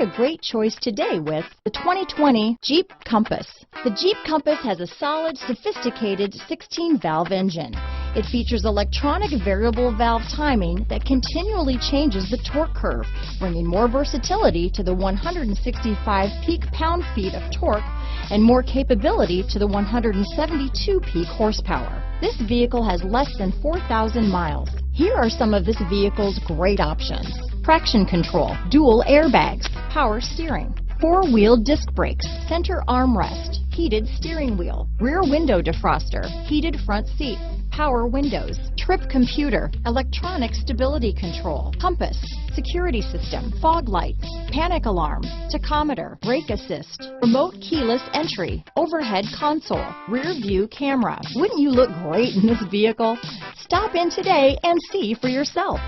a great choice today with the 2020 Jeep Compass. The Jeep Compass has a solid, sophisticated 16-valve engine. It features electronic variable valve timing that continually changes the torque curve, bringing more versatility to the 165 peak pound-feet of torque and more capability to the 172 peak horsepower. This vehicle has less than 4,000 miles. Here are some of this vehicle's great options: traction control, dual airbags, power steering, four-wheel disc brakes, center armrest, heated steering wheel, rear window defroster, heated front seat, power windows, trip computer, electronic stability control, compass, security system, fog lights, panic alarm, tachometer, brake assist, remote keyless entry, overhead console, rear view camera. Wouldn't you look great in this vehicle? Stop in today and see for yourself.